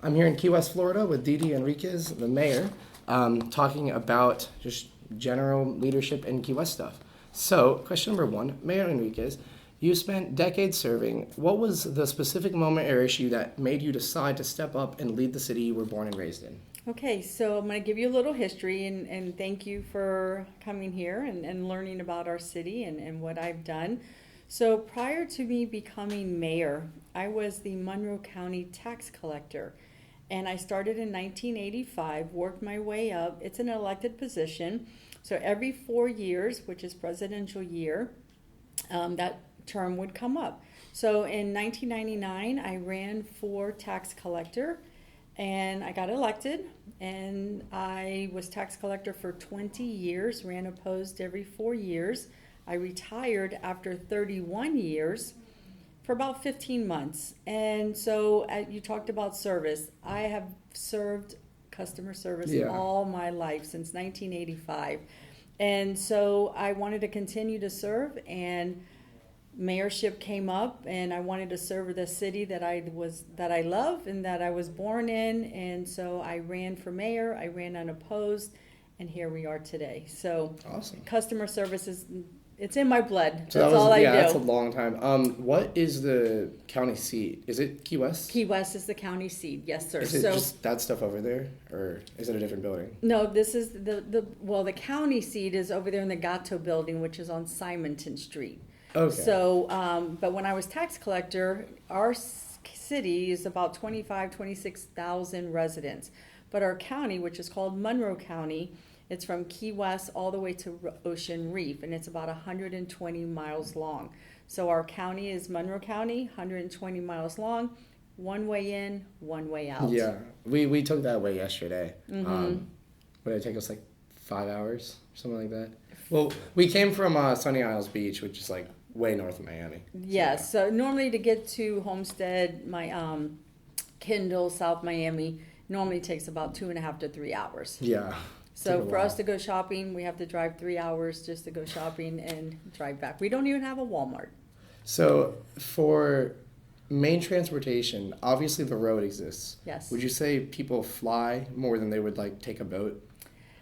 I'm here in Key West, Florida with DeeDee Henriquez, the mayor, talking about just general leadership and Key West stuff. So, question number one, Mayor Henriquez, you spent decades serving. What was the specific moment or issue that made you decide to step up and lead the city you were born and raised in? Okay, so I'm going to give you a little history and thank you for coming here and learning about our city and what I've done. So prior to me becoming mayor, I was the Monroe County tax collector. And I started in 1985, worked my way up. It's an elected position. So every 4 years, which is presidential year, that term would come up. So in 1999, I ran for tax collector and I got elected, and I was tax collector for 20 years, ran opposed every 4 years. I retired after 31 years for about 15 months. And so you talked about service. I have served customer service all my life since 1985. And so I wanted to continue to serve, and mayorship came up, and I wanted to serve the city that I love and that I was born in. And so I ran for mayor, I ran unopposed, and here we are today. So awesome. Customer service it's in my blood. So that's all I do. That's a long time. What is the county seat? Is it Key West? Key West is the county seat. Yes, sir. Is it just that stuff over there, or is it a different building? No, this is the county seat is over there in the Gatto building, which is on Simonton Street. Okay. So, but when I was tax collector, our city is about 26,000 residents. But our county, which is called Monroe County, it's from Key West all the way to Ocean Reef, and it's about 120 miles long. So our county is Monroe County, 120 miles long, one way in, one way out. Yeah, we took that way yesterday. Mm-hmm. Would it take us like 5 hours, something like that? Well, we came from Sunny Isles Beach, which is like way north of Miami. Yes, so normally to get to Homestead, my Kendall, South Miami, normally takes about 2.5 to 3 hours. Yeah. So for us to go shopping, we have to drive 3 hours just to go shopping and drive back. We don't even have a Walmart. So for main transportation, obviously the road exists. Yes. Would you say people fly more than they would like take a boat?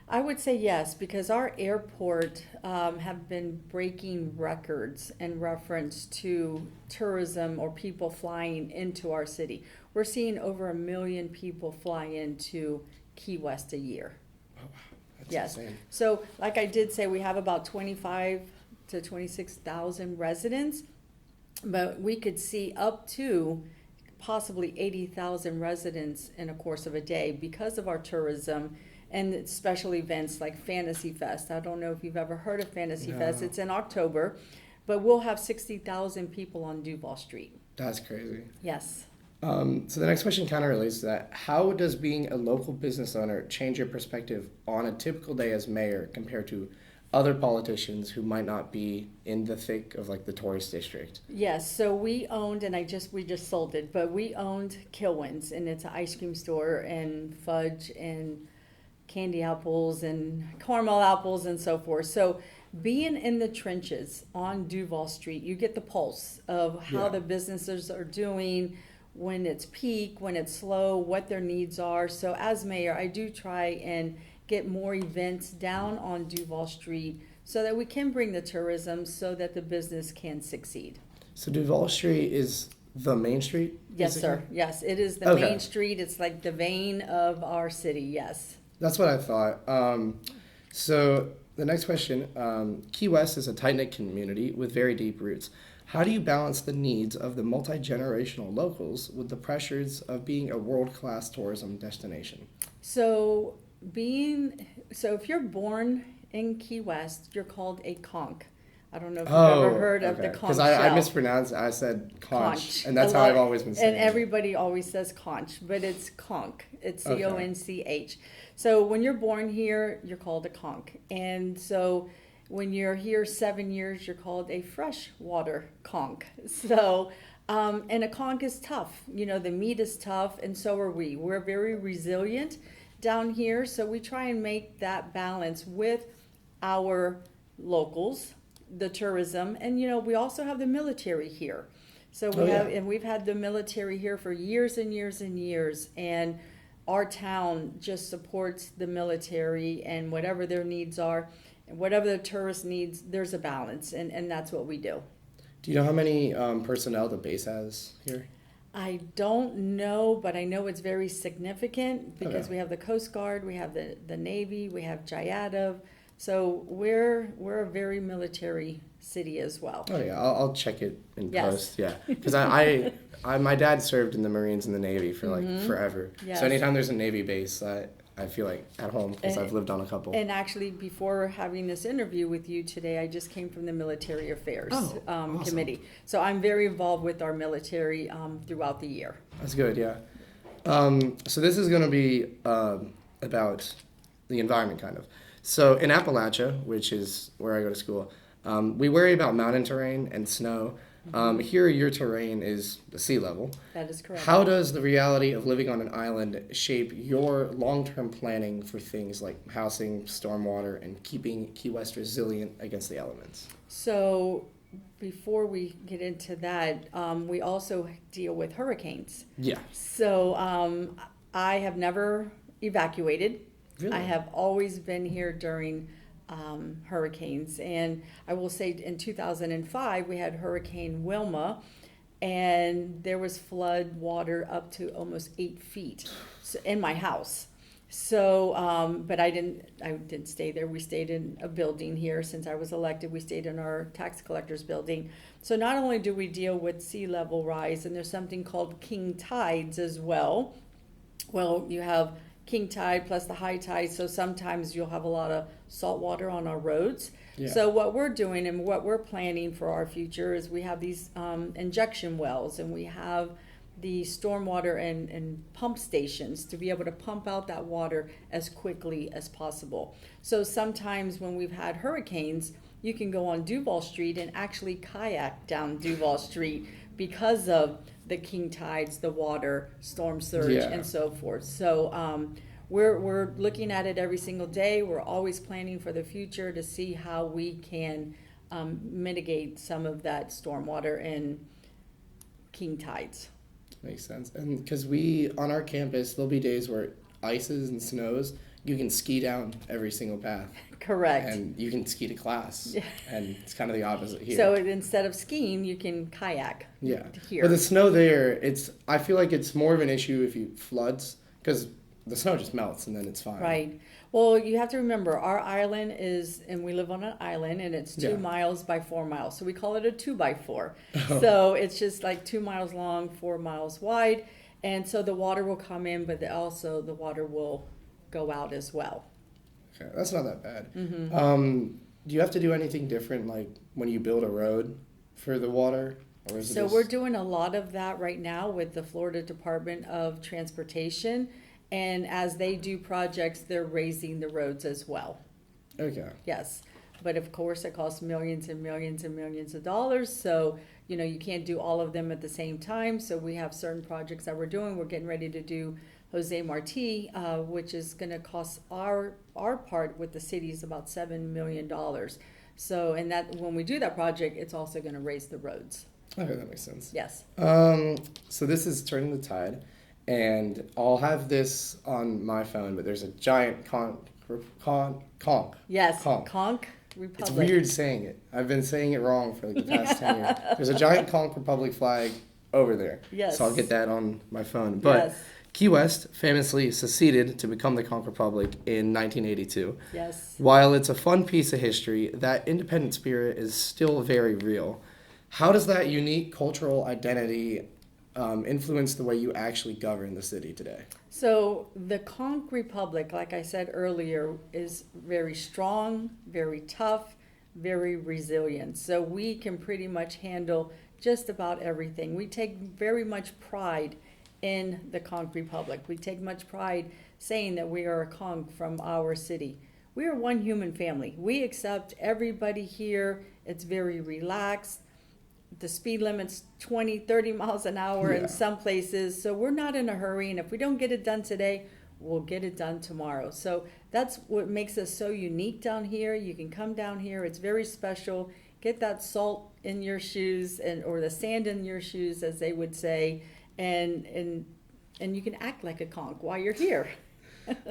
I would say yes, because our airport have been breaking records in reference to tourism or people flying into our city. We're seeing over 1 million people fly into Key West a year. Oh, wow. That's yes. insane. So like I did say, we have about 25 to 26,000 residents, but we could see up to possibly 80,000 residents in a course of a day because of our tourism and special events like Fantasy Fest. I don't know if you've ever heard of Fantasy Fest. It's in October, but we'll have 60,000 people on Duvall Street. That's crazy. Yes. So the next question kind of relates to that. How does being a local business owner change your perspective on a typical day as mayor compared to other politicians who might not be in the thick of like the tourist district? Yes, so we owned, and we just sold it, but we owned Kilwins, and it's an ice cream store and fudge and candy apples and caramel apples and so forth. So being in the trenches on Duvall Street, you get the pulse of how the businesses are doing, when it's peak, when it's slow, what their needs are. So as mayor, I do try and get more events down on Duvall Street so that we can bring the tourism so that the business can succeed. So Duvall Street is the main street? Yes, sir. Yes, it is the main street. It's like the vein of our city, yes. That's what I thought. So the next question, Key West is a tight-knit community with very deep roots. How do you balance the needs of the multi-generational locals with the pressures of being a world-class tourism destination? So if you're born in Key West, you're called a conch. I don't know if you've ever heard of the conch because I mispronounced it. I said conch, and that's how I've always been saying it. And everybody always says conch, but it's conch. It's Conch. So when you're born here, you're called a conch. And so when you're here 7 years, you're called a freshwater conch. So, and a conch is tough. You know, the meat is tough, and so are we. We're very resilient down here, so we try and make that balance with our locals, the tourism, and you know, we also have the military here. So we've had the military here for years and years and years, and our town just supports the military and whatever their needs are, and whatever the tourist needs, there's a balance, and that's what we do. Do you know how many personnel the base has here? I don't know, but I know it's very significant because Okay. we have the Coast Guard, we have the Navy, we have JIADV. So we're a very military city as well. Oh yeah, I'll check it in Yes. post. Yeah, because I my dad served in the Marines and the Navy for like forever. Yes. So anytime there's a Navy base, I feel like at home because I've lived on a couple. And actually, before having this interview with you today, I just came from the Military Affairs Awesome. Committee. So I'm very involved with our military throughout the year. That's good. Yeah. So this is going to be about the environment, kind of. So in Appalachia, which is where I go to school, we worry about mountain terrain and snow. Here, your terrain is the sea level. That is correct. How does the reality of living on an island shape your long-term planning for things like housing, stormwater, and keeping Key West resilient against the elements? So before we get into that, we also deal with hurricanes. Yeah. So I have never evacuated. Really? I have always been here during hurricanes. And I will say in 2005, we had Hurricane Wilma, and there was flood water up to almost 8 feet in my house. So, but I didn't stay there. We stayed in a building here since I was elected. We stayed in our tax collector's building. So not only do we deal with sea level rise, and there's something called king tides as well. Well, you have king tide plus the high tide, so sometimes you'll have a lot of salt water on our roads. Yeah. So what we're doing and what we're planning for our future is we have these injection wells, and we have the stormwater and pump stations to be able to pump out that water as quickly as possible. So sometimes when we've had hurricanes, you can go on Duvall Street and actually kayak down Duvall Street because of the king tides, the water, storm surge, Yeah. and so forth. So we're looking at it every single day. We're always planning for the future to see how we can mitigate some of that stormwater and king tides. Makes sense. And because on our campus, there'll be days where it ices and snows. You can ski down every single path. Correct. And you can ski to class. And it's kind of the opposite here. So instead of skiing, you can kayak. Yeah. Here. But the snow there, I feel like it's more of an issue if it floods, because the snow just melts and then it's fine. Right. Well, you have to remember, our island and we live on an island, and it's 2 miles by 4 miles. So we call it a 2x4. So it's just like 2 miles long, 4 miles wide. And so the water will come in, but also the water will go out as well. Okay, that's not that bad. Mm-hmm. Do you have to do anything different, like when you build a road for the water? Or is it So just... we're doing a lot of that right now with the Florida Department of Transportation. And as they do projects, they're raising the roads as well. Okay. Yes. But of course, it costs millions and millions and millions of dollars. So, you can't do all of them at the same time. So we have certain projects that we're doing. We're getting ready to do Jose Marti, which is going to cost our part with the city is about $7 million. So, and that when we do that project, it's also going to raise the roads. Okay, that makes sense. Yes. So this is Turning the Tide, and I'll have this on my phone, but there's a giant conch. Yes. Conch. Republic. It's weird saying it. I've been saying it wrong for like the past 10 years. There's a giant Conch Republic flag over there. Yes. So I'll get that on my phone. But Yes. Key West famously seceded to become the Conch Republic in 1982. Yes. While it's a fun piece of history, that independent spirit is still very real. How does that unique cultural identity influence the way you actually govern the city today? So the Conch Republic, like I said earlier, is very strong, very tough, very resilient. So we can pretty much handle just about everything. We take very much pride in the Conch Republic. We take much pride saying that we are a Conch from our city. We are one human family. We accept everybody here. It's very relaxed. The speed limit's 20, 30 miles an hour in some places. So we're not in a hurry. And if we don't get it done today, we'll get it done tomorrow. So that's what makes us so unique down here. You can come down here. It's very special. Get that salt in your shoes or the sand in your shoes, as they would say, and you can act like a conch while you're here.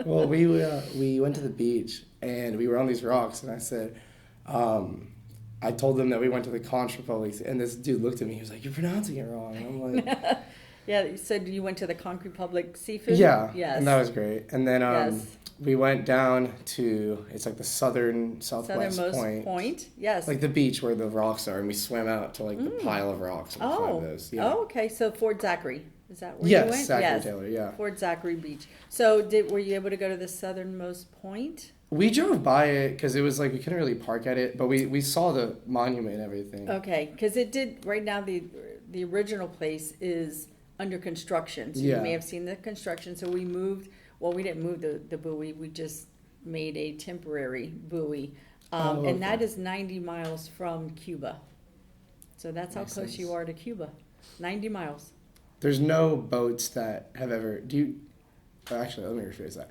Well, we went to the beach and we were on these rocks, and I said, I told them that we went to the Conch Republic, and this dude looked at me. He was like, "You're pronouncing it wrong." And I'm like, Yeah, so you went to the Conch Republic seafood? "Yeah, Yes. and that was great." And then Yes. we went down to it's like the southwest Southernmost point, yes. like the beach where the rocks are, and we swam out to like the pile of rocks and climbed those. Yeah. Oh, okay. So Fort Zachary, is that where Yes, you went? Zachary Taylor, yeah. Fort Zachary Beach. So were you able to go to the southernmost point? We drove by it because it was like we couldn't really park at it, but we saw the monument and everything. Okay, because it did, right now the original place is under construction. So Yeah. you may have seen the construction. So we moved, well, we didn't move the buoy, we just made a temporary buoy. And that is 90 miles from Cuba. So that's how Makes close sense. you are to Cuba. 90 miles. There's no boats that have ever. Actually, let me rephrase that.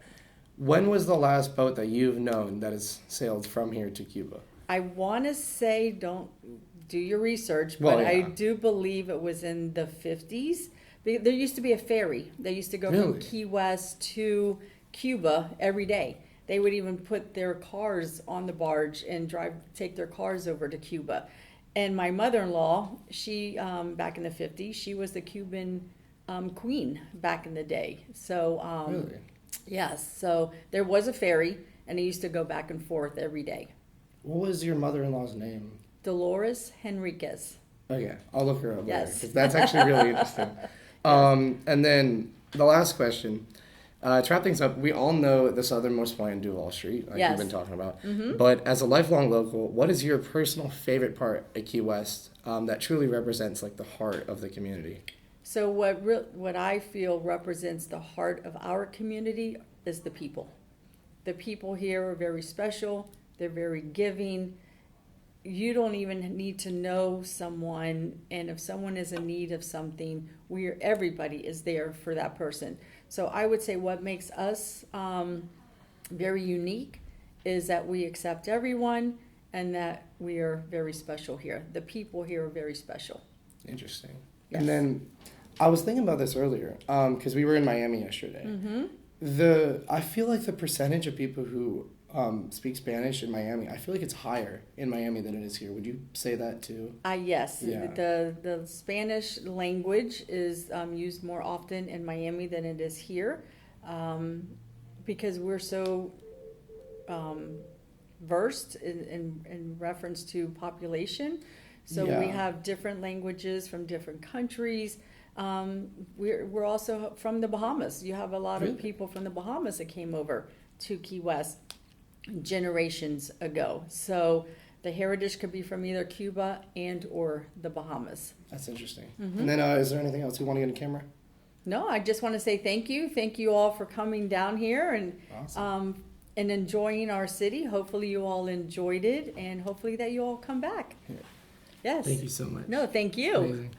When was the last boat that you've known that has sailed from here to Cuba? I want to say, don't do your research, Well, but I yeah. do believe it was in the 50s. There used to be a ferry. They used to go from Really? Key West to Cuba every day. They would even put their cars on the barge and take their cars over to Cuba. And my mother-in-law, she, back in the 50s, she was the Cuban queen back in the day. So, Really? yes, so there was a ferry, and it used to go back and forth every day. What was your mother-in-law's name? Dolores Henriquez. Okay, I'll look her up later, Yes. 'cause that's actually really interesting. And then the last question. To wrap things up, we all know the southernmost point in Duvall Street, like Yes. we've been talking about. Mm-hmm. But as a lifelong local, what is your personal favorite part at Key West that truly represents like the heart of the community? So what I feel represents the heart of our community is the people. The people here are very special. They're very giving. You don't even need to know someone, and if someone is in need of something, everybody is there for that person. So I would say what makes us very unique is that we accept everyone and that we are very special here. The people here are very special. Interesting. Yes. And then I was thinking about this earlier because we were in Miami yesterday. Mm-hmm. I feel like the percentage of people who speak Spanish in Miami, I feel like it's higher in Miami than it is here. Would you say that too? Yes, Yeah. the Spanish language is used more often in Miami than it is here, because we're so versed in reference to population. So we Yeah. have different languages from different countries. We're also from the Bahamas. You have a lot Really? of people from the Bahamas that came over to Key West generations ago. So the heritage could be from either Cuba and or the Bahamas. That's interesting. Mm-hmm. And then is there anything else you want to get on camera? No, I just want to say thank you. Thank you all for coming down here Awesome. and enjoying our city. Hopefully you all enjoyed it, and hopefully that you all come back. Yeah. Yes. Thank you so much. No, thank you. Amazing.